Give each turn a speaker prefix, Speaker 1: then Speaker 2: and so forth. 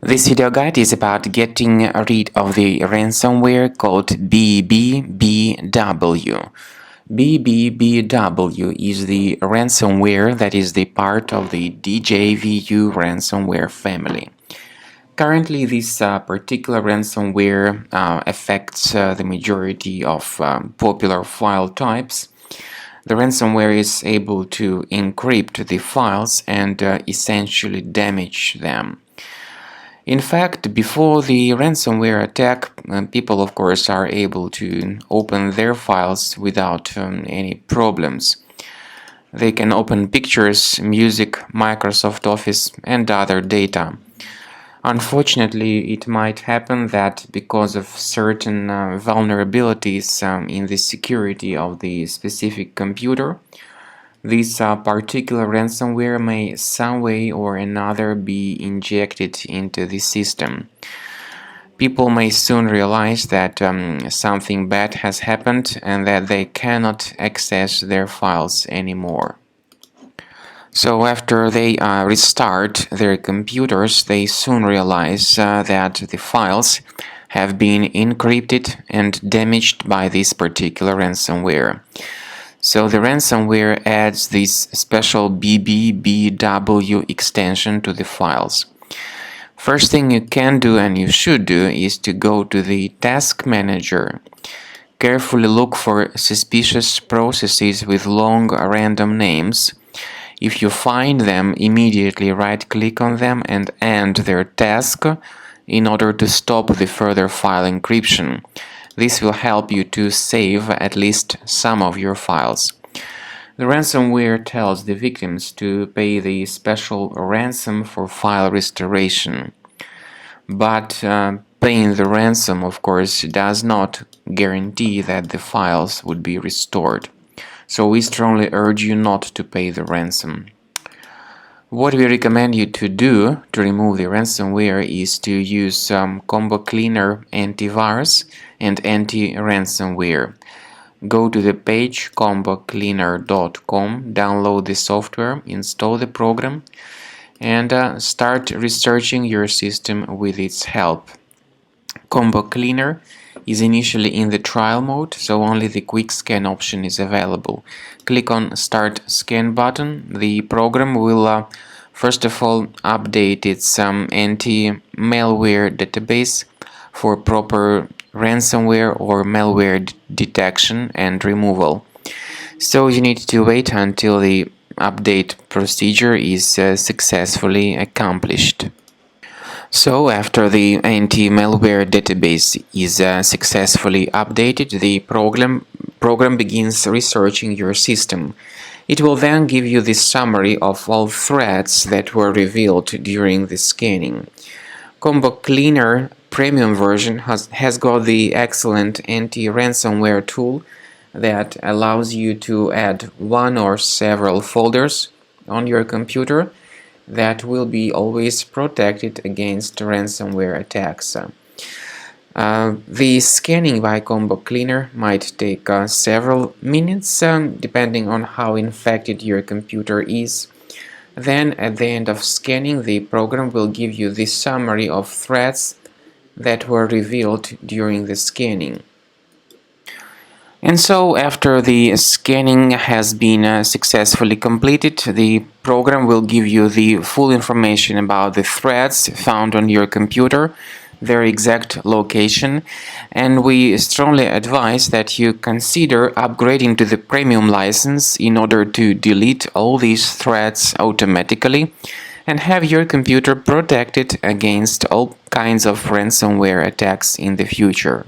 Speaker 1: This video guide is about getting rid of the ransomware called Bbbw. Bbbw is the ransomware that is the part of the DJVU ransomware family. Currently, this particular ransomware affects the majority of popular file types. The ransomware is able to encrypt the files and essentially damage them. In fact, before the ransomware attack, people, of course, are able to open their files without any problems. They can open pictures, music, Microsoft Office, and other data. Unfortunately, it might happen that because of certain vulnerabilities in the security of the specific computer, this particular ransomware may some way or another be injected into the system. People may soon realize that something bad has happened and that they cannot access their files anymore. So after they restart their computers, they soon realize that the files have been encrypted and damaged by this particular ransomware. So the ransomware adds this special Bbbw extension to the files. First thing you can do and you should do is to go to the task manager. Carefully look for suspicious processes with long random names. If you find them, immediately right-click on them and end their task in order to stop the further file encryption. This will help you to save at least some of your files. The ransomware tells the victims to pay the special ransom for file restoration. But paying the ransom, of course, does not guarantee that the files would be restored. So we strongly urge you not to pay the ransom. What we recommend you to do to remove the ransomware is to use Combo Cleaner antivirus and anti-ransomware. Go to the page combocleaner.com, download the software, install the program, and start researching your system with its help. Combo Cleaner is initially in the trial mode, so only the quick scan option is available. Click on Start Scan button. The program will first of all update its anti-malware database for proper ransomware or malware detection and removal. So you need to wait until the update procedure is successfully accomplished. So after the anti-malware database is successfully updated, the program begins researching your system. It will then give you the summary of all threats that were revealed during the scanning. Combo Cleaner Premium version has got the excellent anti-ransomware tool that allows you to add one or several folders on your computer that will be always protected against ransomware attacks. The scanning by Combo Cleaner might take several minutes depending on how infected your computer is. Then at the end of scanning, the program will give you the summary of threats that were revealed during the scanning. And so after the scanning has been successfully completed, the program will give you the full information about the threats found on your computer, their exact location, and we strongly advise that you consider upgrading to the premium license in order to delete all these threats automatically and have your computer protected against all kinds of ransomware attacks in the future.